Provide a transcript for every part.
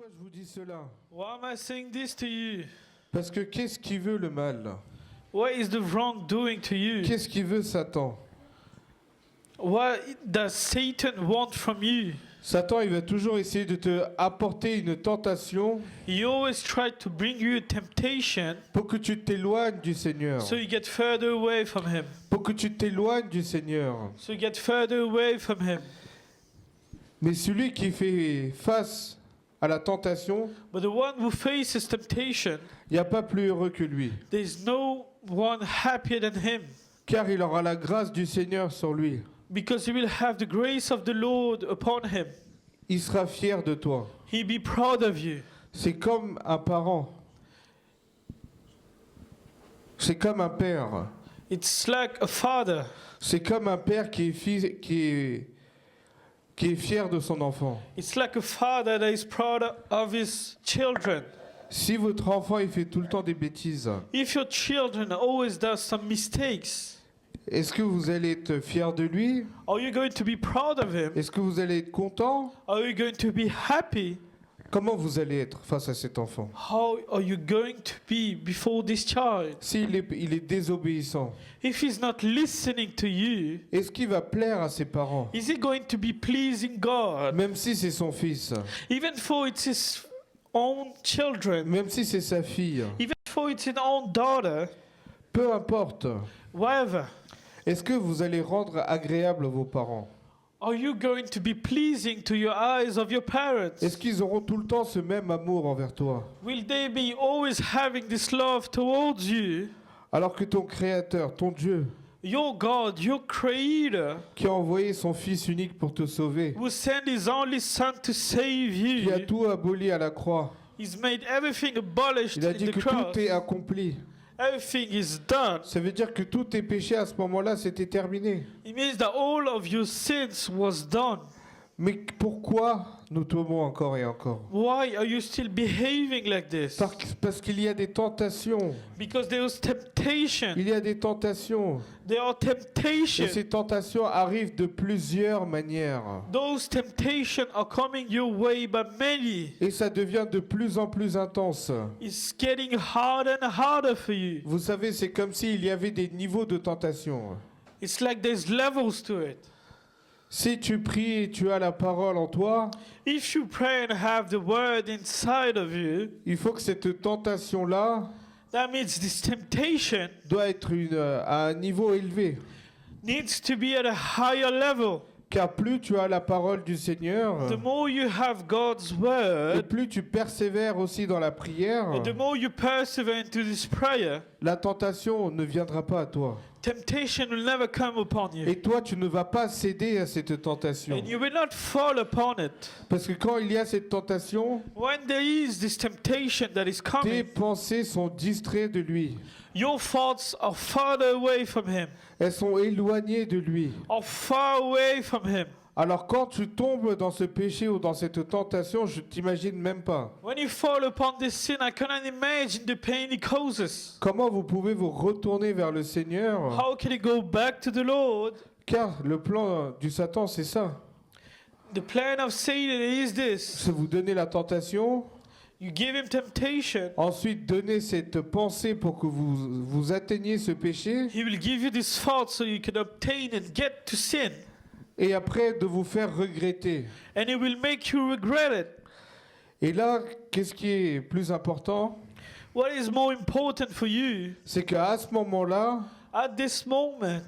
Pourquoi je vous dis cela? Why am I saying this to you? Parce que qu'est-ce qui veut le mal? What is the wrong doing to you? Qu'est-ce qui veut Satan? What does Satan want from you? Satan, il va toujours essayer de te apporter une tentation He always tried to bring you a temptation pour que tu t'éloignes du Seigneur. so you get further away from him. Pour que tu t'éloignes du Seigneur. So you get further away from him. Mais celui qui fait face à la tentation, But the one who faces temptation, il n'y a pas plus heureux que lui. there's no one happier than him, Car il aura la grâce du Seigneur sur lui. because he will have the grace of the Lord upon him. Il sera fier de toi. He'll be proud of you. C'est comme un parent. C'est comme un père. It's like a father. C'est comme un père qui est fier de son enfant. It's like a father that is proud of his children. Si votre enfant il fait tout le temps des bêtises, If your children always does some mistakes, est-ce que vous allez être fier de lui? are you going to be proud of him? Est-ce que vous allez être content? Are you going to be happy? Comment vous allez être face à cet enfant? How are you going to be before this child? S'il est, il est désobéissant, If he's not listening to you, est-ce qu'il va plaire à ses parents? is he going to be pleasing God? Même si c'est son fils, Even though it's his own children, même si c'est sa fille, even though it's his own daughter, peu importe. whatever. Est-ce que vous allez rendre agréable vos parents? Are you going to be pleasing to your eyes of your parents? Est-ce qu'ils auront tout le temps ce même amour envers toi? Will they be always having this love towards you? Alors que ton Créateur, ton Dieu, Your God, your Creator, qui a envoyé son Fils unique pour te sauver, who sent His only Son to save qui a you, tout aboli à la croix, He's made everything abolished il a in dit the que cross. tout est accompli. Everything is done. Ça veut dire que tous tes péchés à ce moment-là, c'était terminé. It means that all of your sins was done. Mais pourquoi nous tombons encore et encore? Why are you still behaving like this? Parce qu'il y a des tentations. Because there was temptation. Il y a des tentations. There are Et temptations. ces tentations arrivent de plusieurs manières. Those temptations are coming your way by many. Et ça devient de plus en plus intense. It's getting harder and harder for you. Vous savez, c'est comme s'il y avait des niveaux de tentation. It's like there's levels to it. Si tu pries et tu as la parole en toi, If you pray and have the word inside of you, il faut que cette tentation-là that means this temptation doit être à un niveau élevé. needs to be at a higher level. Car plus tu as la parole du Seigneur, The more you have God's et word, plus tu persévères aussi dans la prière, and the more you persevere into this prayer, la tentation ne viendra pas à toi. temptation will never come upon you. Et toi, tu ne vas pas céder à cette tentation. And you will not fall upon it. Parce que quand il y a cette tentation, When there is this temptation that is tes coming, pensées sont distraites de lui. your thoughts are farther away from Him, Elles sont éloignées de lui. are far away from Him. Alors quand tu tombes dans ce péché ou dans cette tentation, je t'imagine même pas. When you fall upon this sin, I cannot imagine the pain it causes. Comment vous pouvez vous retourner vers le Seigneur? How can you go back to the Lord? Car le plan du Satan, c'est ça. The plan of Satan is this. C'est vous donner la tentation, You give him temptation, ensuite donner cette pensée pour que vous atteigniez ce péché, he will give you this thought so you can obtain and get to sin. et après de vous faire regretter. And it will make you regret it. Et là, qu'est-ce qui est plus important? What is more important for you C'est qu'à ce moment-là, at this moment?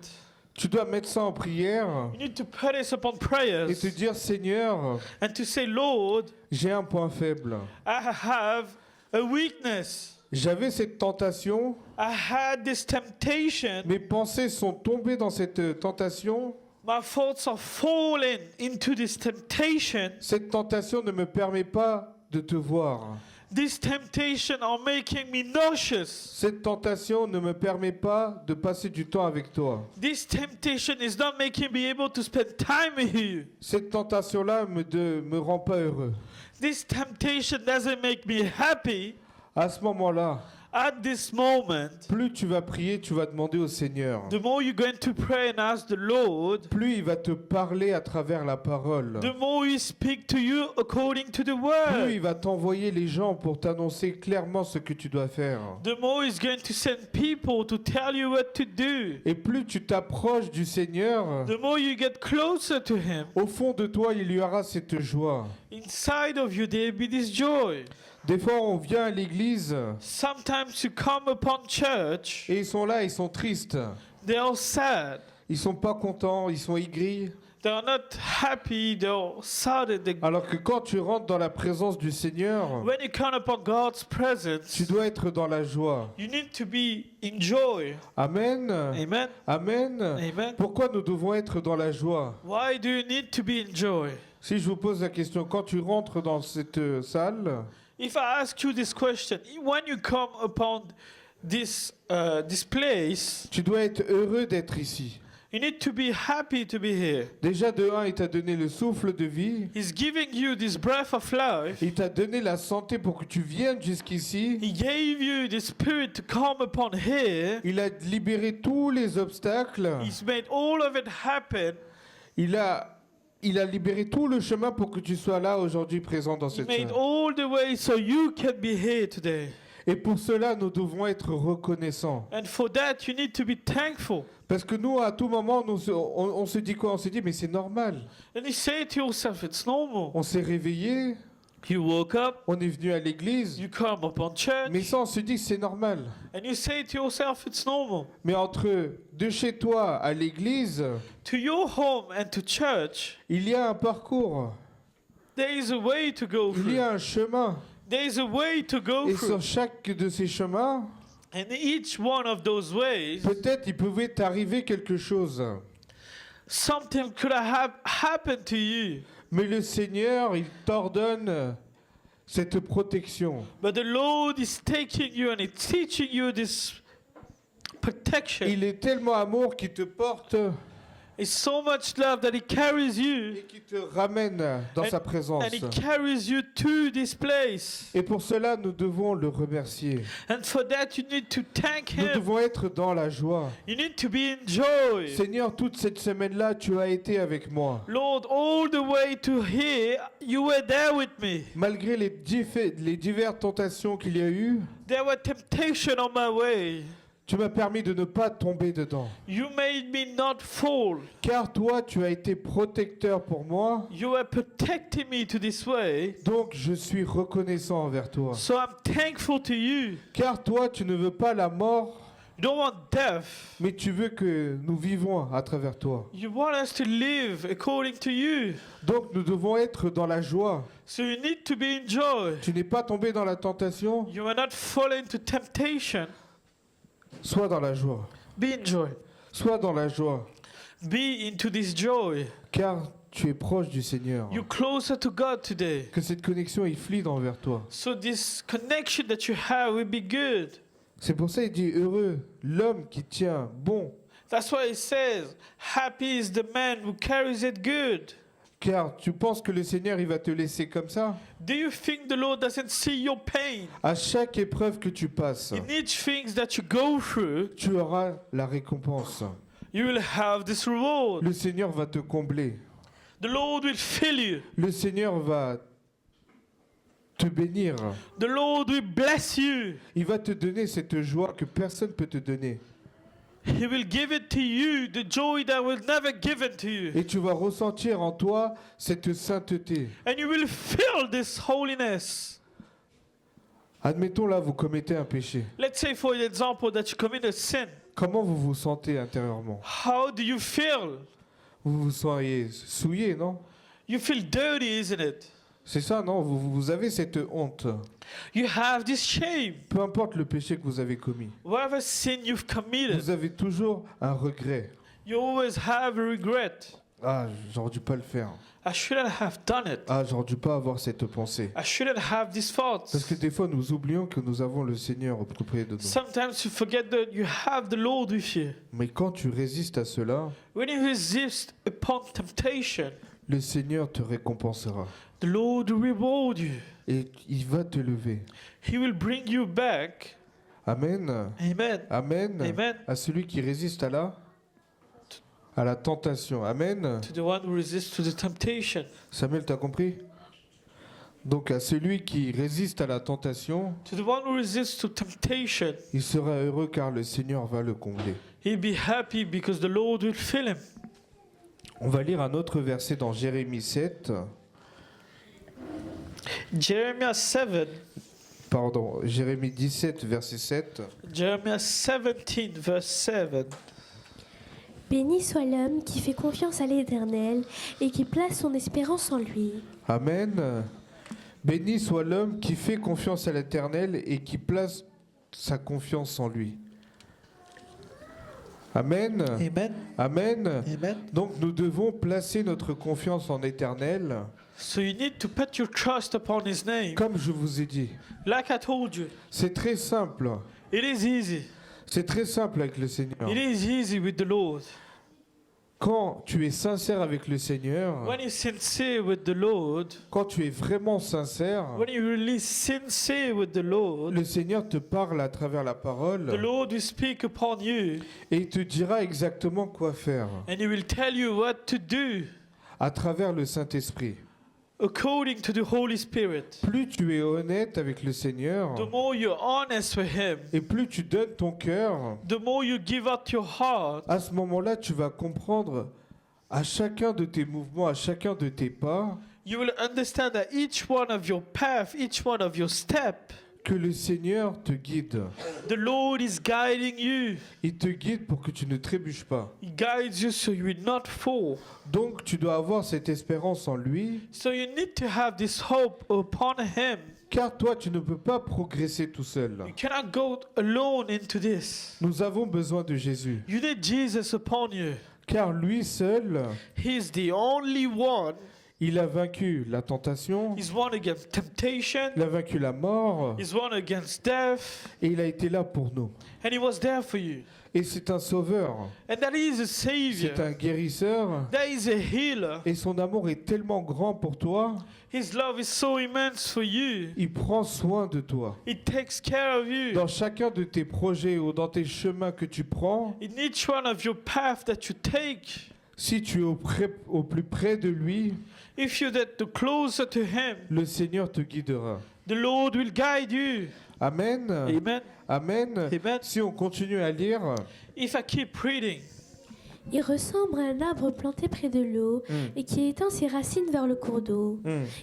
tu dois mettre ça en prière You need to put this upon et prayers te dire, Seigneur, and to say, Lord, j'ai un point faible. I have a weakness. J'avais cette tentation, I had this temptation. mes pensées sont tombées dans cette tentation. My thoughts are falling into this temptation. Cette tentation ne me permet pas de te voir. This temptation are making me nauseous. Cette tentation ne me permet pas de passer du temps avec toi. This temptation is not making me able to spend time with you. Cette tentation-là me rend pas heureux. This temptation doesn't make me happy. À ce moment-là, At this moment, plus tu vas prier, tu vas demander au Seigneur. the more you're going to pray and ask the Lord, Plus il va te parler à travers la parole. the more He speak to you according to the Plus Word. il va t'envoyer les gens pour t'annoncer clairement ce que tu dois faire. The more He's going to send people to tell you what to do. Et plus tu t'approches du Seigneur, The more you get closer to Him, au fond de toi, il y aura cette joie. inside of you there will be this joy. Des fois, on vient à l'église Sometimes you come upon church, et ils sont là, ils sont tristes. they are sad. Ils sont pas contents, ils sont aigris. They are not happy, they are sad. Alors que quand tu rentres dans la présence du Seigneur, When you come upon God's presence, tu dois être dans la joie. you need to be in joy. Amen. Amen. Amen. Amen. Pourquoi nous devons être dans la joie? Why do you need to be in joy? Si je vous pose la question, quand tu rentres dans cette salle, If I ask you this question, when you come upon this place, tu dois être heureux d'être ici. you need to be happy to be here. Déjà de un, il t'a donné le souffle de vie. He's giving you this breath of life. Il t'a donné la santé pour que tu viennes jusqu'ici. He gave you the spirit to come upon here. Il a libéré tous les obstacles. He's made all of it happen. Il a libéré tout le chemin pour que tu sois là aujourd'hui présent dans He cette made salle. all the way so you can be here today. Et pour cela, nous devons être reconnaissants. And for that, you need to be thankful. Parce que nous, à tout moment, on se dit quoi? On se dit, mais c'est normal. And you say to yourself, it's normal. On s'est réveillé, You woke up, on est venu à l'église. you come upon church, Mais ça, on se dit, c'est normal. and you say to yourself, it's normal. Mais entre de chez toi à l'église, To your home and to church, il y a un parcours. there is a way to go Il y through. a un chemin. There is a way to go Et through. sur chaque de ces chemins, And each one of those ways, peut-être il pouvait t'arriver quelque chose. something could have happened to you. Mais le Seigneur, il t'ordonne cette protection. But the Lord is taking you and He's teaching you this protection. Il est tellement amour qu'il te porte It's so much love that He carries you et qui te ramène dans sa présence. and He carries you to this place. Et pour cela, nous devons le remercier. And for that, you need to thank Nous Him. devons être dans la joie. You need to be in joy. Seigneur, toute cette semaine-là, tu as été avec moi. Lord, all the way to here, you were there with me. Malgré les diverses tentations qu'il y a eu, There were temptations on my way. tu m'as permis de ne pas tomber dedans. You made me not fall. Car toi, tu as été protecteur pour moi. You were protecting me to this way. Donc, je suis reconnaissant envers toi. So I'm thankful to you. Car toi, tu ne veux pas la mort, You don't want death. mais tu veux que nous vivons à travers toi. You want us to live according to you. Donc, nous devons être dans la joie. So you need to be in joy. Tu n'es pas tombé dans la tentation, You are not falling into temptation. sois dans la joie. Be in joy. Sois dans la joie. Be into this joy. Car tu es proche du Seigneur. You're closer to God today. Que cette connexion est fluide envers toi. So this connection that you have will be good. C'est pour ça qu'il dit heureux l'homme qui tient bon. That's why it says, happy is the man who carries it good. Car tu penses que le Seigneur il va te laisser comme ça? Do you think the Lord doesn't see your pain? À chaque épreuve que tu passes, In each thing that you go through, tu auras la récompense. you will have this reward. Le Seigneur va te combler. The Lord will fill you. Le Seigneur va te bénir. The Lord will bless you. Il va te donner cette joie que personne ne peut te donner. He will give it to you, the joy that was never given to you. Et tu vas ressentir en toi cette sainteté. And you will feel this holiness. Admettons là, vous commettez un péché. Let's say, for example, that you commit a sin. Comment vous vous sentez intérieurement? How do you feel? Vous vous sentez souillé, non? You feel dirty, isn't it? C'est ça, non? Vous avez cette honte. You have this shame. Peu importe le péché que vous avez commis. Whatever sin you've committed, Vous avez toujours un regret. you always have a regret. Ah, j'aurais dû pas le faire. I shouldn't have done it. Ah, j'aurais dû pas avoir cette pensée. I shouldn't have these thoughts. Parce que des fois, nous oublions que nous avons le Seigneur auprès de nous. Sometimes you forget that you have the Lord with you. Mais quand tu résistes à cela, When you resist upon temptation, le Seigneur te récompensera. the Lord will reward you. Et il va te lever. He will bring you back Amen. Amen. Amen. Amen. À celui qui résiste à la tentation. Amen. To the one who resists to the temptation. Samuel, t'as compris? Donc à celui qui résiste à la tentation, To the one who resists to temptation, il sera heureux car le Seigneur va le combler. he'll be happy because the Lord will fill him. On va lire un autre verset dans Jérémie 7. Jeremiah 7, Pardon, Jérémie 17, verset 7. Jeremiah 17, verse 7. Béni soit l'homme qui fait confiance à l'Éternel et qui place son espérance en lui. Amen. Béni soit l'homme qui fait confiance à l'Éternel et qui place sa confiance en lui. Amen. Amen. Amen. Amen. Donc nous devons placer notre confiance en l'Éternel, So you need to put your trust upon his name. comme je vous ai dit. Like I told you, C'est très simple. it is easy. C'est très simple avec le Seigneur. It is easy with the Lord. Quand tu es sincère avec le Seigneur, When you're sincere with the Lord, quand tu es vraiment sincère, when you're really sincere with the Lord, le Seigneur te parle à travers la the parole Lord will speak upon you et il te dira exactement quoi faire and he will tell you what to do à travers le Saint-Esprit. according to the Holy Spirit. Plus tu es honnête avec le Seigneur The more you're honest with him, et plus tu donnes ton cœur, the more you give out your heart, à ce moment-là, tu vas comprendre à chacun de tes mouvements, à chacun de tes pas, you will understand that each one of your path, each one of your step, que le Seigneur te guide. the Lord is guiding you. Il te guide pour que tu ne trébuches pas. He guides you so you will not fall. Donc tu dois avoir cette espérance en lui, So you need to have this hope upon him. car toi, tu ne peux pas progresser tout seul. You cannot go alone into this. Nous avons besoin de Jésus, You need Jesus upon you. car lui seul, He's the only one. il a vaincu la tentation, He's won against temptation. il a vaincu la mort, He's won against death. et il a été là pour nous. And he was there for you. Et c'est un sauveur, And that is a savior. c'est un guérisseur, That is a healer. et son amour est tellement grand pour toi, His love is so immense for you. il prend soin de toi. It takes care of you. Dans chacun de tes projets ou dans tes chemins que tu prends, In each one of your path that you take, si tu es au plus près de lui, if you're that the closer to him, le Seigneur te guidera. the Lord will guide you. Amen. Amen. Amen. Amen. Si on continue à lire, If I keep reading, Il ressemble à un arbre planté près de l'eau et qui étend ses racines vers le cours d'eau.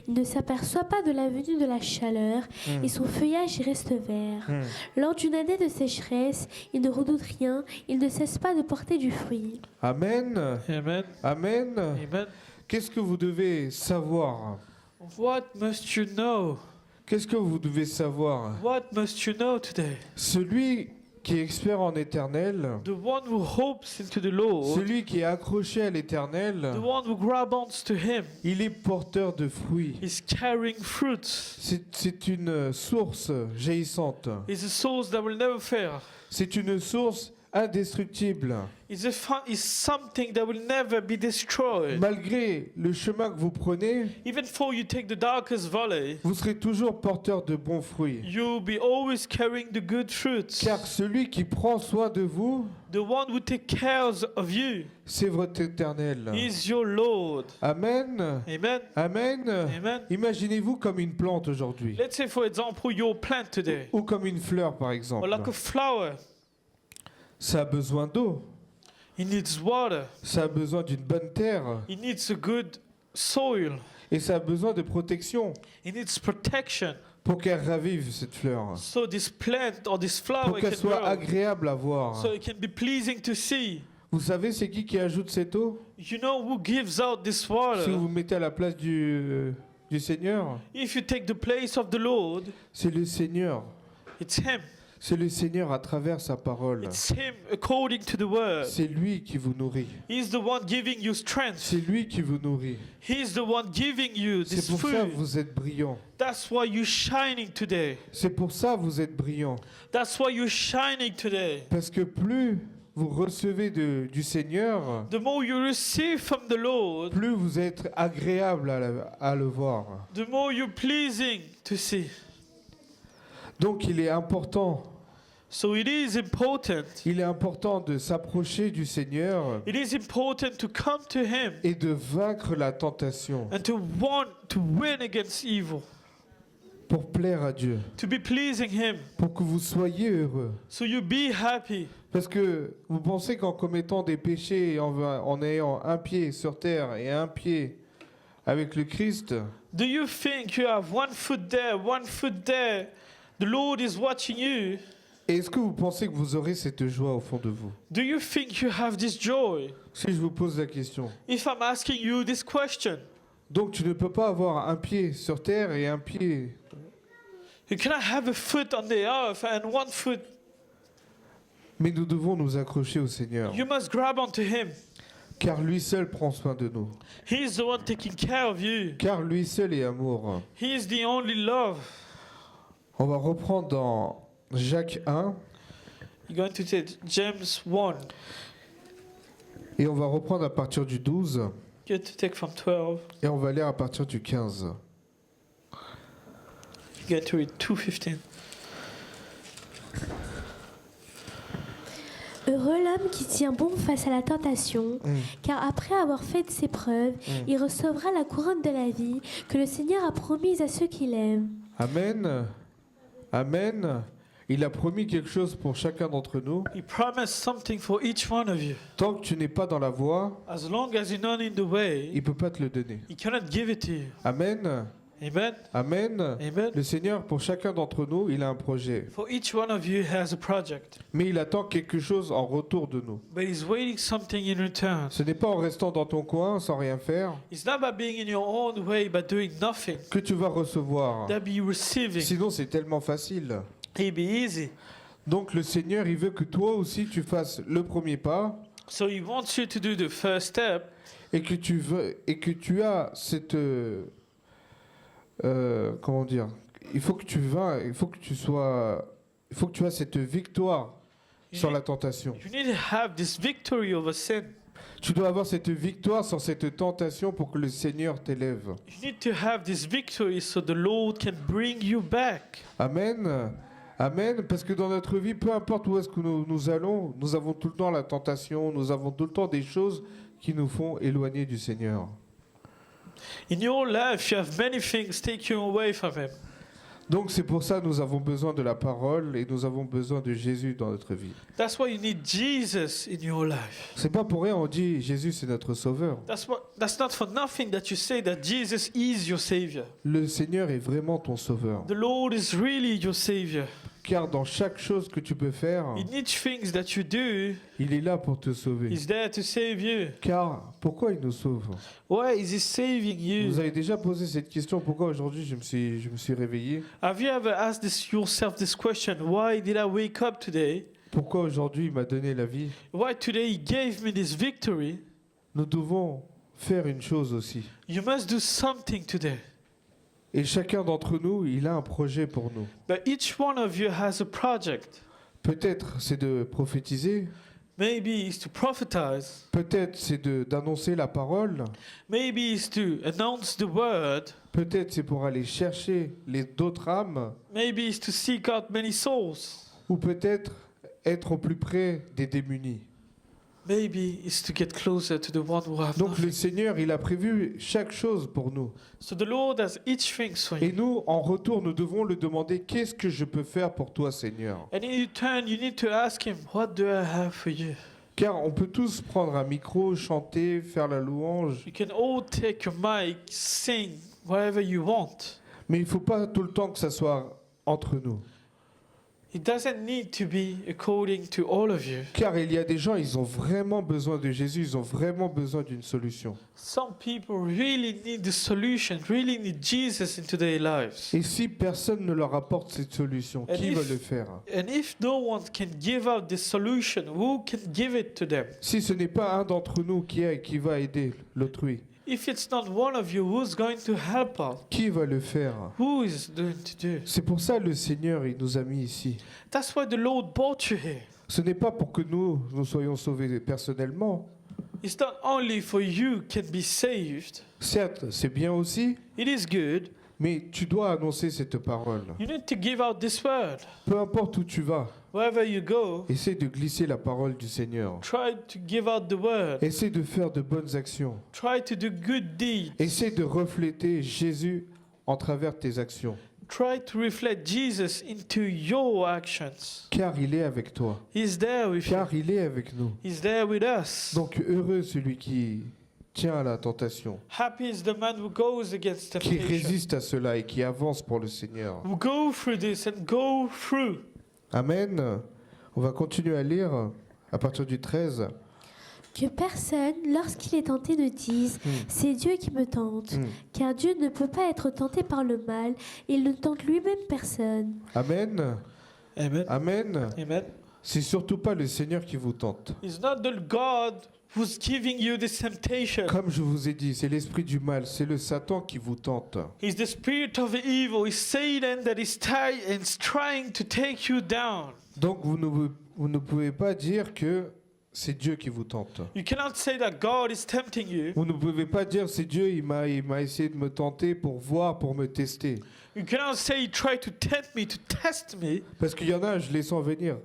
Il ne s'aperçoit pas de la venue de la chaleur et son feuillage reste vert. Lors d'une année de sécheresse, il ne redoute rien, il ne cesse pas de porter du fruit. Amen. Amen. Amen. Amen. Qu'est-ce que vous devez savoir? What must you know? Qu'est-ce que vous devez savoir? What must you know today? Celui qui est expert en éternel, The one who hopes into the Lord, celui qui est accroché à l'éternel, the one who grabs onto to him, il est porteur de fruits. is carrying fruits. C'est une source jaillissante. Is a source that will never fail. C'est une source indestructible. Is something that will never be destroyed. Malgré le chemin que vous prenez, Even though you take the darkest valley, vous serez toujours porteur de bons fruits. you'll be always carrying the good fruits. Car celui qui prend soin de vous, The one who takes care of you c'est votre éternel. is your Lord. Amen. Amen. Amen. Amen. Imaginez-vous comme une plante aujourd'hui. Let's say, for example, your plant today, Ou comme une fleur, par or exemple. like a flower. Ça a besoin d'eau. It needs water. Ça a besoin d'une bonne terre. It needs a good soil. Et ça a besoin de protection It needs protection. pour qu'elle ravive, cette fleur. So this plant or this Pour flower qu'elle can soit grow. agréable à voir. So it can be pleasing to see. Vous savez, c'est qui ajoute cette eau? You know who gives out this Si vous water? vous mettez à la place du Seigneur, If you take the place of the Lord, c'est le Seigneur. it's Him. C'est le Seigneur à travers sa parole. It's Him according to the word. C'est lui qui vous nourrit. He's the one giving you strength. C'est lui qui vous nourrit. He's the one giving you C'est this pour ça que food. vous êtes brillant. That's why you're shining today. C'est pour ça que vous êtes brillant. That's why you're shining today. Parce que plus vous recevez du Seigneur, The more you receive from the Lord, plus vous êtes agréable à le voir. the more you're pleasing to see. Donc il est important So it is important. Il est important de s'approcher du Seigneur It is important to come to Him et de vaincre la tentation and to want to win against evil, pour plaire à Dieu, to be pleasing Him, pour que vous soyez heureux. so you be happy. Parce que vous pensez qu'en commettant des péchés et en ayant un pied sur terre et un pied avec le Christ, Do you think you have one foot there, the Lord is watching you? est-ce que vous pensez que vous aurez cette joie au fond de vous? Do you think you have this joy? Si je vous pose la question. If I'm asking you this question, Donc tu ne peux pas avoir un pied sur terre et un pied. you cannot have a foot on the earth and one foot. Mais nous devons nous accrocher au Seigneur, You must grab onto Him. car lui seul prend soin de nous, He is the one taking care of you. car lui seul est amour. He is the only love. On va reprendre dans Jacques 1 You're going to take James 1. et on va reprendre à partir du 12 You're going to take from 12. et on va lire à partir du 15. You're going to read 2:15. Heureux l'homme qui tient bon face à la tentation, car après avoir fait ses preuves, il recevra la couronne de la vie que le Seigneur a promise à ceux qui l'aiment. Amen. Amen. Il a promis quelque chose pour chacun d'entre nous. He promised something for each one of you. Tant que tu n'es pas dans la voie, As long as you're not in the way, il ne peut pas te le donner. He cannot give it to you. Amen. Amen. Amen. Amen. Le Seigneur, pour chacun d'entre nous, il a un projet. For each one of you has a project, Mais il attend quelque chose en retour de nous. but He's waiting something in return. Ce n'est pas en restant dans ton coin sans rien faire It's not by being in your own way, but doing nothing que tu vas recevoir. that be receiving. Sinon, c'est tellement facile. It'll be easy. Donc le Seigneur, il veut que toi aussi tu fasses le premier pas So He wants you to do the first step, et que tu as cette comment dire, il faut que tu as cette victoire sur la tentation. you need to have this victory over sin. Tu dois avoir cette victoire sur cette tentation pour que le Seigneur t'élève. You need to have this victory so the Lord can bring you back. Amen. Amen. Parce que dans notre vie, peu importe où est-ce que nous allons, nous avons tout le temps la tentation, nous avons tout le temps des choses qui nous font éloigner du Seigneur. In your life, you have many things take you away from Him. Donc c'est pour ça que nous avons besoin de la parole et nous avons besoin de Jésus dans notre vie. That's why you need Jesus in your life. C'est pas pour rien on dit Jésus c'est notre sauveur. That's not for nothing that you say that Jesus is your Savior. Le Seigneur est vraiment ton sauveur. The Lord is really your Savior. Car dans chaque chose que tu peux faire, In each things that you do, il est là pour te sauver. He's there to save you. Car pourquoi il nous sauve? Why is He saving Vous you? avez déjà posé cette question, pourquoi aujourd'hui je me suis réveillé? Have you ever asked yourself this question? Why did I wake up today? Pourquoi aujourd'hui il m'a donné la vie? Why today He gave me this victory? Nous devons faire une chose aussi. You must do something today. Et chacun d'entre nous, il a un projet pour nous. But each one of you has a project. Peut-être c'est de prophétiser, Maybe it's to prophesize. peut-être c'est d'annoncer la parole, Maybe it's to announce the word. peut-être c'est pour aller chercher les d'autres âmes, Maybe it's to seek out many souls. ou peut-être être au plus près des démunis. Maybe it's to get closer to the one who have Donc nothing. le Seigneur, il a prévu chaque chose pour nous. So the Lord has each thing for Et you. nous, en retour, nous devons le demander, qu'est-ce que je peux faire pour toi, Seigneur? And in return, you need to ask Him, what do I have for you? Car on peut tous prendre un micro, chanter, faire la louange, You can all take your mic, sing whatever you want. mais il ne faut pas tout le temps que ça soit entre nous. It doesn't need to be according to all of you. Car il y a des gens, ils ont vraiment besoin de Jésus, ils ont vraiment besoin d'une solution. Some people really need the solution, really need Jesus into their lives. Et si personne ne leur apporte cette solution, And qui if- va le faire? And if no one can give out this solution, who can give it to them? Si ce n'est pas un d'entre nous qui va aider l'autrui, If it's not one of you, who's going to help out? qui va le faire? Who is going to do? C'est pour ça le Seigneur, il nous a mis ici. That's why the Lord brought you here. Ce n'est pas pour que nous soyons sauvés personnellement. It's not only for you can be saved. Certes, c'est bien aussi, It is good, Mais tu dois annoncer cette parole. You need to give out this word. Peu importe où tu vas, Wherever you go, essaie de glisser la parole du Seigneur. try to give out the word. Essaie de faire de bonnes actions. Try to do good deeds. Essaie de refléter Jésus en travers tes actions. Try to reflect Jesus into your actions. Car il est avec toi. He's there with you. Car il est avec nous. He's there with us. Donc heureux celui qui tient à la tentation, Happy is the man who goes against qui temptation. résiste à cela et qui avance pour le Seigneur. Who go through this and go through. Amen. On va continuer à lire à partir du 13. Que personne, lorsqu'il est tenté, ne dise « C'est Dieu qui me tente », car Dieu ne peut pas être tenté par le mal, il ne tente lui-même personne. Amen. Amen. Amen. Amen. C'est surtout pas le Seigneur qui vous tente. It's not the God who's giving you this temptation. Comme je vous ai dit, c'est l'esprit du mal, c'est le Satan qui vous tente. He's the spirit of evil. It's Satan that is trying to take you down. Donc vous ne pouvez pas dire que c'est Dieu qui vous tente. You cannot say that God is tempting you. Vous ne pouvez pas dire c'est Dieu, il m'a essayé de me tenter pour voir, pour me tester. You cannot say he tried to tempt me, to test me. Parce qu'il y en a, je les sens venir.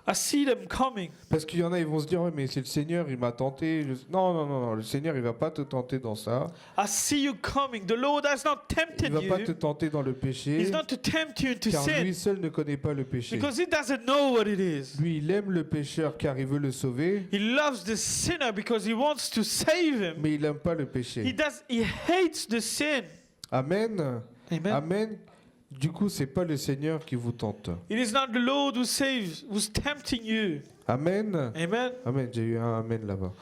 I see them coming. Parce qu'il y en a, ils vont se dire, ouais, mais c'est le Seigneur, il m'a tenté. Non, non, non, non, le Seigneur, il va pas te tenter dans ça. I see you coming. The Lord has not Il tempted va pas te you. tenter dans le péché. He's not to tempt you into Car lui sin seul ne connaît pas le péché. because he doesn't know what it is. Lui, il aime le pécheur car il veut le sauver, He loves the sinner because he wants to save him. mais il n'aime pas le péché. He hates the sin. Amen. Amen. Amen. Du coup, c'est pas le Seigneur qui vous tente. It is not the Lord who saves, who's tempting you. Amen. Amen. Amen. J'ai eu un amen là-bas.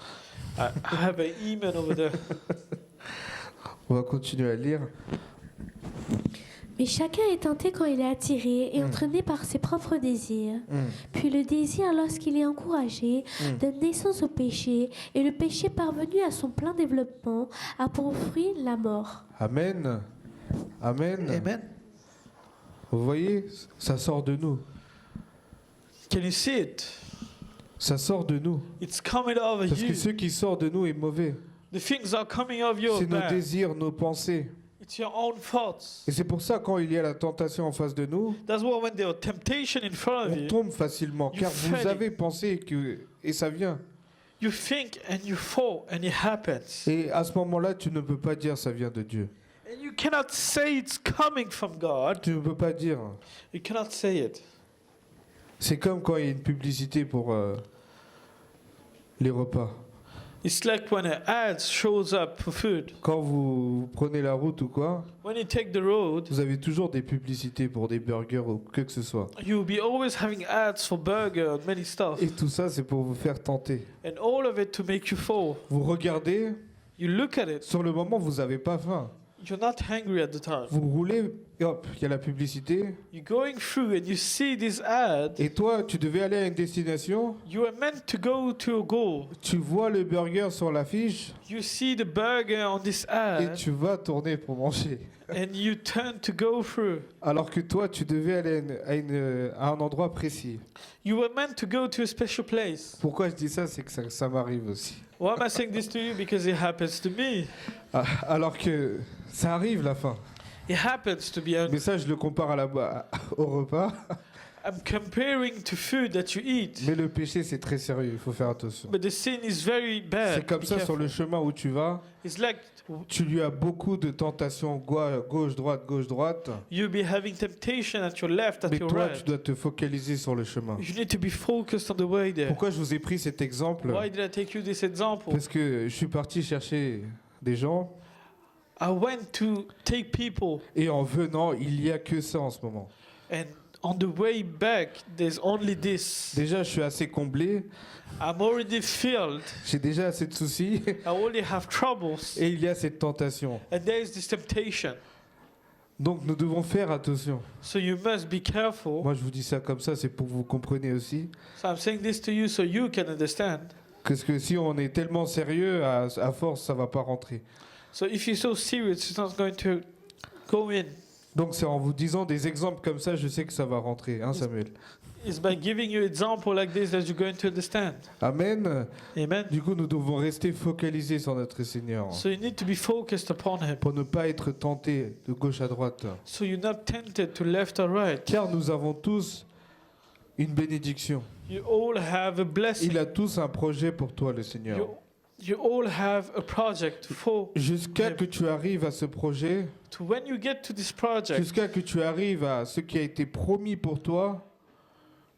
I have an amen over there. On va continuer à lire. Mais chacun est tenté quand il est attiré et entraîné par ses propres désirs. Puis le désir, lorsqu'il est encouragé, donne naissance au péché, et le péché parvenu à son plein développement a pour fruit la mort. Amen. Amen. Amen. Vous voyez, ça sort de nous. Can you see it? Ça sort de nous. It's coming over Parce que you. ce qui sort de nous est mauvais. The things are coming of your C'est nos back. désirs, nos pensées. It's your own thoughts. Et c'est pour ça, quand il y a la tentation en face de nous, That's why when there are temptation in front of on you, tombe facilement. You Car feel vous avez pensé et ça vient. you think and you fall and it happens. Et à ce moment-là, tu ne peux pas dire ça vient de Dieu. And you cannot say it's coming from God. Tu ne peux pas dire. You cannot say it. C'est comme quand il y a une publicité pour les repas. It's like when an ad shows up for food. Quand vous prenez la route ou quoi, When you take the road, vous avez toujours des publicités pour des burgers ou que ce soit. you'll be always having ads for burger and many stuff. Et tout ça, c'est pour vous faire tenter. And all of it to make you fall. Vous regardez, You look at it, sur le moment, vous n'avez pas faim. you're not hungry at the time. Vous roulez, et hop, il y a la publicité. You're going through and you see this ad. Et toi, tu devais aller à une destination. You are meant to go to a goal. Tu vois le burger sur l'affiche You see the burger on this et ad tu vas tourner pour manger. and you turn to go through. Alors que toi, tu devais aller à un endroit précis. You were meant to go to a special place. Pourquoi je dis ça, c'est que ça m'arrive aussi. Why am I saying this to you? Because it happens to me. Alors que ça arrive la fin. It happens to be. Mais ça, je le compare au repas. I'm comparing to food that you eat. Mais le péché, c'est très sérieux. Il faut faire attention. But the sin is very bad. C'est comme Be ça sur careful. le chemin où tu vas. It's like Tu lui as beaucoup de tentations, gauche, droite. you'll be having temptation at your left, at Mais your toi, tu right. dois te focaliser sur le chemin. You need to be focused on the way there. Pourquoi je vous ai pris cet exemple? Why did I take you this example? Parce que je suis parti chercher des gens. I went to take people, Et en venant, il n'y a que ça en ce moment. and on the way back, there's only this. Déjà, je suis assez comblé. I'm already filled. J'ai déjà assez de soucis. I already have troubles. Et il y a cette tentation. And there is this temptation. Donc, nous devons faire attention. So you must be careful. Moi, je vous dis ça comme ça, c'est pour que vous compreniez aussi. So I'm saying this to you so you can understand. Parce que si on est tellement sérieux, à force, ça va pas rentrer. So if you're so serious, it's not going to go in. Donc, c'est en vous disant des exemples comme ça, je sais que ça va rentrer, hein, Samuel? is by giving you example like this that you're going to understand. Amen. Amen. Du coup, nous devons rester focalisés sur notre Seigneur So you need to be focused upon Him. pour ne pas être tentés de gauche à droite. So you're not tempted to left or right. Car nous avons tous une bénédiction. You all have a blessing. Il a tous un projet pour toi, le Seigneur. You all have a project for Jusqu'à que tu arrives à ce projet, to when you get to this project, jusqu'à que tu arrives à ce qui a été promis pour toi,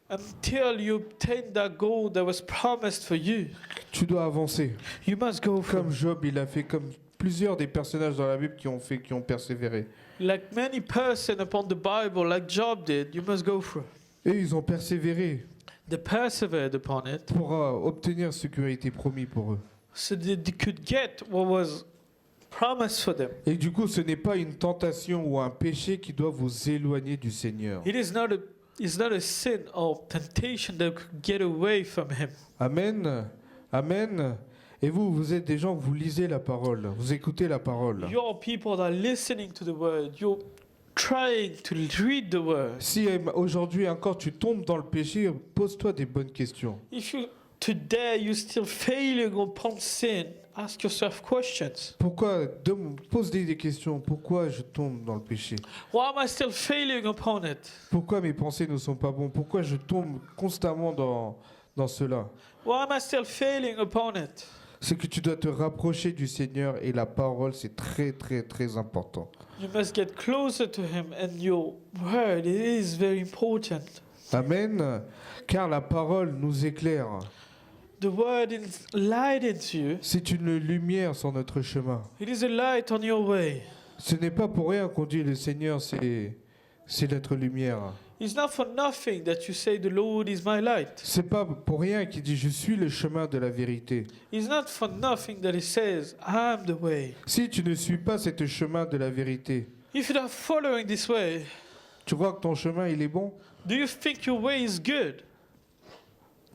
until you obtain that goal that was promised for you, tu dois avancer. you must go Comme from. Job, il a fait, comme plusieurs des personnages dans la Bible qui ont persévéré. Like many persons upon the Bible, like Job did, you must go through. Et ils ont persévéré They persevered upon it, pour obtenir ce qui a été promis pour eux. so that they could get what was promised for them. Et du coup, ce n'est pas une tentation ou un péché qui doit vous éloigner du Seigneur. It's not a sin or temptation that could get away from Him. Amen. Amen. Et vous, vous êtes des gens, vous lisez la parole, vous écoutez la parole. Your people are listening to the word. You're trying to read the word. Si aujourd'hui encore tu tombes dans le péché, pose-toi des bonnes questions. If you today you're still failing upon sin, ask yourself questions. Pourquoi pose des questions. Pourquoi je tombe dans le péché? Why am I still failing upon it? Pourquoi mes pensées ne sont pas bonnes? Pourquoi je tombe constamment dans cela? Why am I still failing upon it? C'est que tu dois te rapprocher du Seigneur et la parole, c'est très très très important. You must get closer to Him, and your word it is very important. Amen. Car la parole nous éclaire. The word is light into you. C'est une lumière sur notre chemin. It is a light on your way. Ce n'est pas pour rien qu'on dit le Seigneur, c'est notre lumière. It's not for nothing that you say the Lord is my light. C'est pas pour rien qu'il dit je suis le chemin de la vérité. It's not for nothing that He says I am the way. Si tu ne suis pas ce chemin de la vérité, If you're not following this way, tu crois que ton chemin il est bon? do you think your way is good?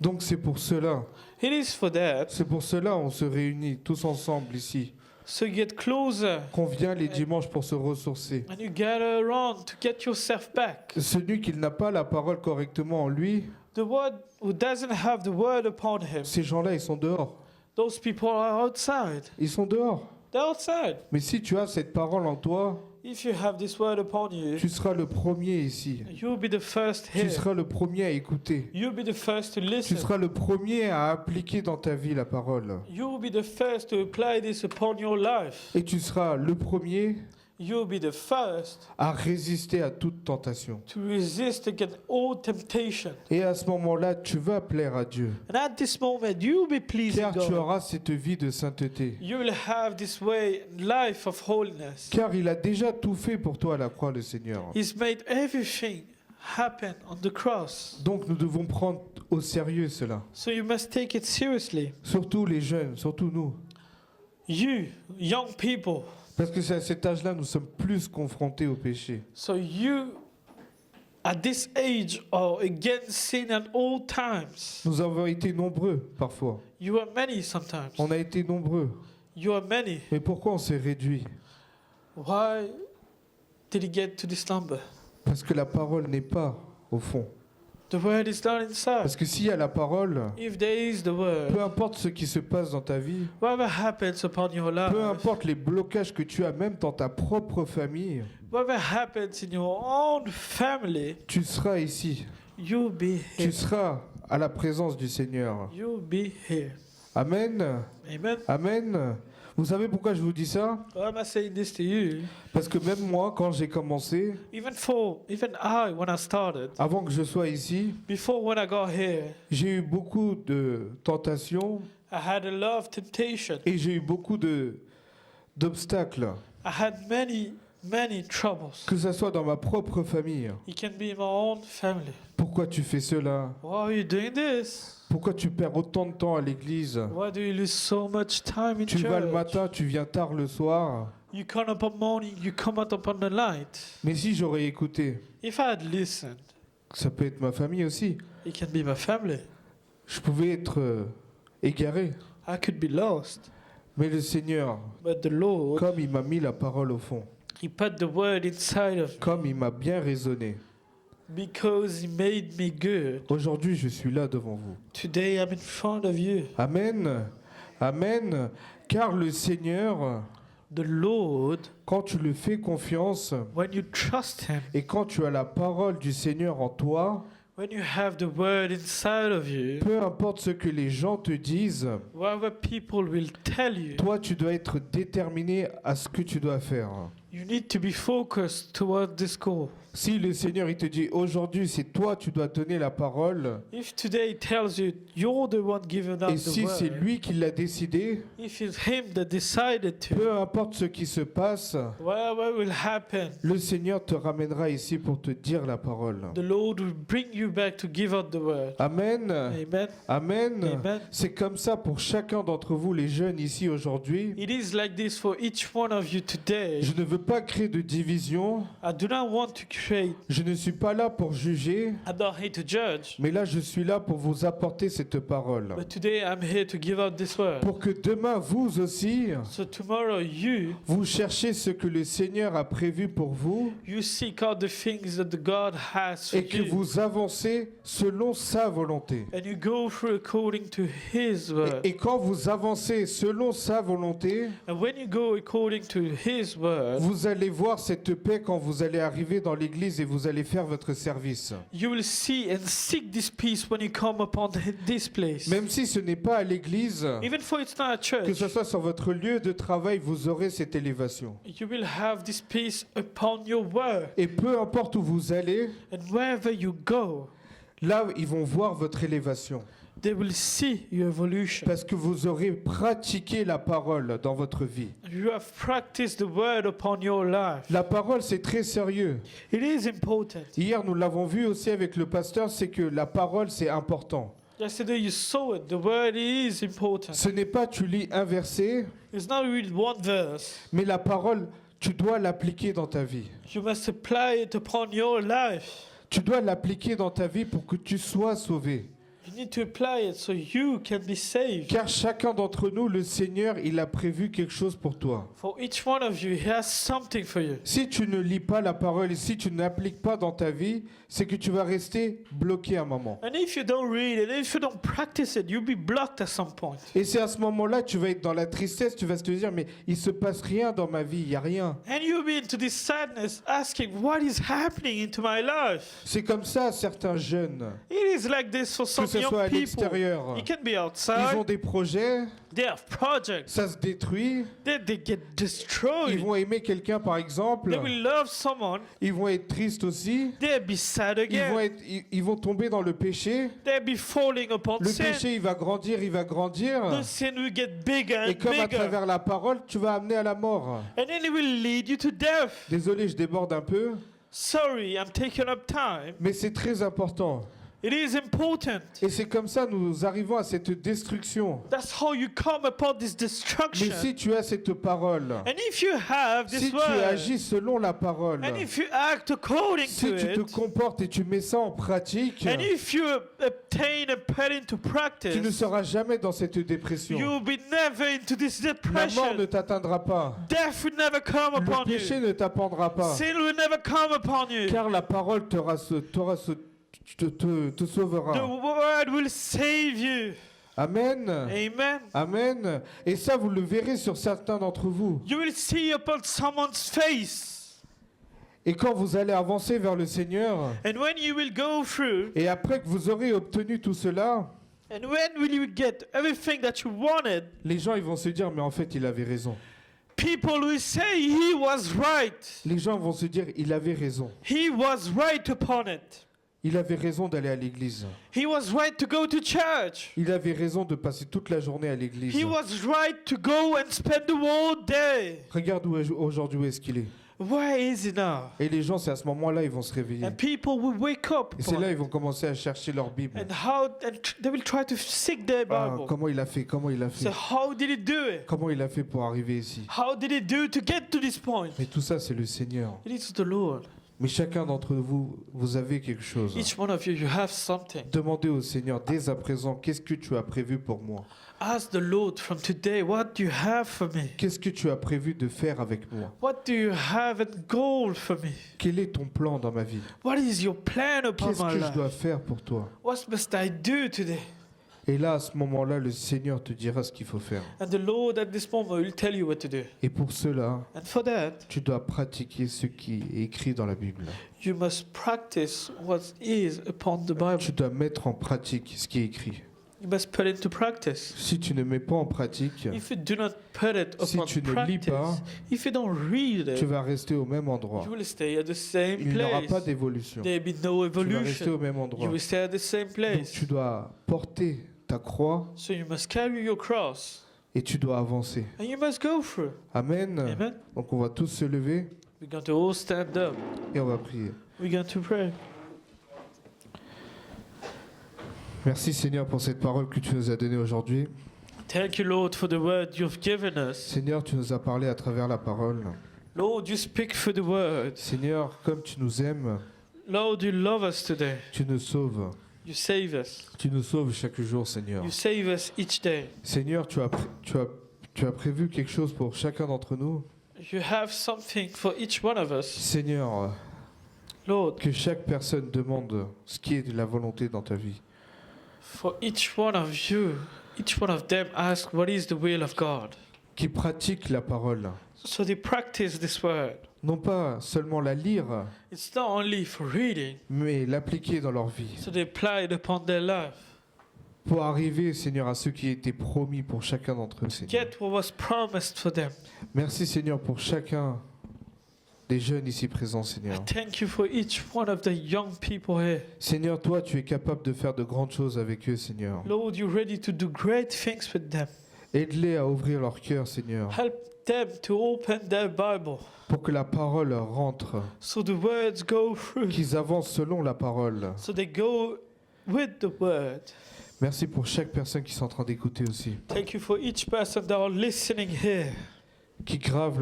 Donc c'est pour cela. It is for that. C'est pour cela on se réunit tous ensemble ici. So you get closer Qu'on vient les dimanches pour se ressourcer. and you gather around to get yourself back. Celui qui n'a pas la parole correctement en lui, The word who doesn't have the word upon him, ces gens-là ils sont dehors. those people are outside. Ils sont dehors. They're outside. Mais si tu as cette parole en toi, If you have this word upon you, tu seras le premier ici. you'll be the first Tu here. seras le premier à écouter. You'll be the first to Tu listen. seras le premier à appliquer dans ta vie la parole. You'll be the first to apply this upon your life. Et tu seras le premier You'll be the first à résister à toute tentation. to resist against all temptation. Et à ce moment-là, tu vas plaire à Dieu. And at this moment, you'll be pleasing Car tu God. auras cette vie de sainteté. You will have this way, life of holiness. Car il a déjà tout fait pour toi à la croix, le Seigneur. He's made everything happen on the cross. Donc nous devons prendre au sérieux cela. So you must take it seriously. Surtout les jeunes, surtout nous. You, young people. Parce que c'est à cet âge-là, nous sommes plus confrontés au péché. So you, at this age, are against sin at all times. Nous avons été nombreux parfois. You are many sometimes. On a été nombreux. You are many. Mais pourquoi on s'est réduit? Why did he get to this number? Parce que la parole n'est pas au fond. The word is not inside. Parce que s'il y a la parole, If there is the peu word, importe ce qui se passe dans ta vie, whatever happens upon your life, peu importe les blocages que tu as même dans ta propre famille, whatever happens in your own family, tu seras ici. you'll be here. Tu seras à la présence du Seigneur. You'll be here. Amen. Amen. Amen. Vous savez pourquoi je vous dis ça? Why am I saying this to you? Parce que même moi, quand j'ai commencé, Even I, when I started, avant que je sois ici, before when I got here, j'ai eu beaucoup de tentations I had a lot of temptation. et j'ai eu beaucoup d'obstacles, I had many troubles. que ce soit dans ma propre famille. It can be in my own family. Pourquoi tu fais cela? Why are you doing this? Pourquoi tu perds autant de temps à l'église? Why do you lose so much time in Tu vas le church? matin, tu viens tard le soir. You come up in the morning, you come out upon the night. Mais si j'aurais écouté, If I had listened, ça peut être ma famille aussi. it can be my family. Je pouvais être égaré. I could be lost. Mais le Seigneur, But the Lord, comme il m'a mis la parole au fond, He put the word inside of me. comme il m'a bien raisonné, because He made me good. Aujourd'hui, je suis là devant vous. Today I'm in front of you. Amen. Amen. Car le Seigneur, The Lord, quand tu le fais confiance when you trust Him, et quand tu as la parole du Seigneur en toi, when you have the Word inside of you, peu importe ce que les gens te disent, whatever people will tell you, toi, tu dois être déterminé à ce que tu dois faire. you need to be focused toward this goal. Si le Seigneur il te dit aujourd'hui c'est toi tu dois donner la parole If today He tells you you're the one giving out et the si c'est word, lui qui l'a décidé, if it's Him that decided to, peu importe ce qui se passe, whatever will happen, le Seigneur te ramènera ici pour te dire la parole. the Lord will bring you back to give out the word. Amen. Amen. Amen. Amen. C'est comme ça pour chacun d'entre vous les jeunes ici aujourd'hui. It is like this for each one of you today. Je ne veux pas créer de division. I do not want to create. Je ne suis pas là pour juger, I'm not here to judge. mais là je suis là pour vous apporter cette parole. But today I'm here to give out this word. Pour que demain vous aussi, So tomorrow vous cherchez ce que le Seigneur a prévu pour vous you seek out the things that the God has for et que you. vous avancez selon sa volonté. And you go through according to His word. Et quand vous avancez selon sa volonté, And when you go according to His word, vous allez voir cette paix quand vous allez arriver dans l'église et vous allez faire votre service. you will see and seek this peace when you come upon this place. Même si ce n'est pas à l'église, Even for it's not a que church, ce soit sur votre lieu de travail, vous aurez cette élévation. you will have this peace upon your word. Et peu importe où vous allez, And wherever you go, là, ils vont voir votre élévation. they will see your evolution. Parce que vous aurez pratiqué la parole dans votre vie. You have practiced the word upon your life. La parole, c'est très sérieux. It is important. Hier, nous l'avons vu aussi avec le pasteur, c'est que la parole, c'est important. Yesterday you saw it. The word is important. Ce n'est pas tu lis un verset, It's not read one verse. mais la parole, tu dois l'appliquer dans ta vie. You must apply it upon your life. Tu dois l'appliquer dans ta vie pour que tu sois sauvé. You need to apply it so you can be saved. Car chacun d'entre nous, le Seigneur, il a prévu quelque chose pour toi. For each one of you, He has something for you. Si tu ne lis pas la parole et si tu n'appliques pas dans ta vie, c'est que tu vas rester bloqué à un moment. And if you don't read it, if you don't practice it, you'll be blocked at some point. Et c'est à ce moment-là que tu vas être dans la tristesse, tu vas te dire, mais il se passe rien dans ma vie, il n'y a rien. And you'll be into this sadness, asking, what is happening into my life? C'est comme ça à certains jeunes, It is like this for some que ce young soit à people. l'extérieur. It can be Ils ont outside. des projets, They have projects. ça se détruit. They get Ils destroyed. vont aimer quelqu'un par exemple, They will love someone. ils vont être tristes aussi. They'll be sad again. Ils vont tomber dans le péché. They'll be falling upon Le sin. péché, il va grandir, il va grandir. The sin will get bigger Et and comme à bigger. travers la parole, tu vas amener à la mort. And then it will lead you to death. Désolé, je déborde un peu, Sorry, I'm taking up time. mais c'est très important. It is important. Et c'est comme ça nous arrivons à cette destruction. That's how you come upon this Mais destruction. si tu as cette parole, And if you have this si tu word, agis selon la parole, and if you act according si to tu te it, comportes et tu mets ça en pratique, and if you obtain and put into tu ne practice, seras jamais dans cette dépression. you'll be never into this La mort ne depression. t'atteindra pas. Death will never come Le upon péché you. ne t'apprendra pas. Sin will never come upon you. Car la parole te The sauvera. word will save you. Amen. Amen. Amen. Et ça, vous le verrez sur certains d'entre vous. You will see upon someone's face. Et quand vous allez avancer vers le Seigneur, And when you will go through, et après que vous aurez obtenu tout cela, and when will you get everything that you wanted, les gens ils vont se dire, mais en fait, il avait raison. people will say he was right. Les gens vont se dire, il avait raison. He was right upon it. Il avait raison d'aller à l'église. He was right to go to church. Il avait raison de passer toute la journée à l'église. He was right to go and spend the whole day. Regarde aujourd'hui où est-ce qu'il est. Where is he now? Et les gens, c'est à ce moment-là, ils vont se réveiller. And people will wake up. Et c'est là, ils vont commencer à chercher leur Bible. They will try to seek their Ah, Bible. comment il a fait? Comment il a fait? So how did he do it? Comment il a fait pour arriver ici? How did he do to get to this point? Mais tout ça, c'est le Seigneur. It is the Lord. Mais chacun d'entre vous, vous avez quelque chose. Each one of you, you have something. Demandez au Seigneur dès à présent, qu'est-ce que tu as prévu pour moi? Ask the Lord from today, what do you have for me? Qu'est-ce que tu as prévu de faire avec moi? What do you have in goal for me? Quel est ton plan dans ma vie? What is your plan upon Qu'est-ce my que je life? dois faire pour toi? What must I do today? Et là, à ce moment-là, le Seigneur te dira ce qu'il faut faire. And the Lord at this moment will tell you what to do. Et pour cela, And for that, tu dois pratiquer ce qui est écrit dans la Bible. you must practice what is upon the Bible. Tu dois mettre en pratique ce qui est écrit. You must put it into practice. Si tu ne mets pas en pratique, If you do not put it si upon tu ne lis practice, pas, if you don't read tu it, vas rester au même endroit. you will stay at the same Il n'y aura pas place. d'évolution. There will be no Tu vas rester evolution. au même endroit. You will stay at the same Donc place. tu dois porter ta croix So you must carry your cross et tu dois avancer. and you must go through. Amen. Amen. Donc on va tous se lever We're going to all stand up. et on va prier. We're going to pray. Merci Seigneur pour cette parole que tu nous as donnée aujourd'hui. Thank you, Lord, for the word you've given us. Seigneur, tu nous as parlé à travers la parole. Lord, you speak through the word. Seigneur, comme tu nous aimes, Lord, you love us today. tu nous sauves. You save us. Tu nous sauves chaque jour, Seigneur. You save us each day. Seigneur, tu as prévu quelque chose pour chacun d'entre nous. You have something for each one of us. Seigneur, Lord, que chaque personne demande ce qui est de la volonté dans ta vie. for each one of you, each one of them ask what is the will of God. Qui pratique la parole. So they practice this word. Non pas seulement la lire, It's not only for reading, mais l'appliquer dans leur vie. so they apply it upon their life. Pour arriver, Seigneur, à ce qui a été promis pour chacun d'entre eux, Seigneur. Get what was promised for them. Merci, Seigneur, pour chacun des jeunes ici présents, Seigneur. Thank you for each one of the young people here. Seigneur, toi, tu es capable de faire de grandes choses avec eux, Seigneur. Lord, you're ready to do great things with them. Aide-les à ouvrir leur cœur, Seigneur, Help them to open their Bible pour que la parole rentre, so the words go through, qu'ils avancent selon la parole. so they go with the word. Merci pour chaque personne qui est en train d'écouter aussi, Thank you for each person that are listening here, qui grave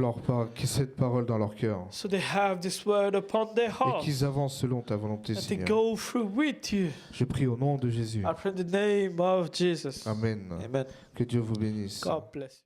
cette parole dans leur cœur so they have this word upon their et heart, qu'ils avancent selon ta volonté, and they Seigneur. go through with you. Je prie au nom de Jésus. I pray in the name of Jesus. Amen. Amen. Que Dieu vous bénisse. God bless you.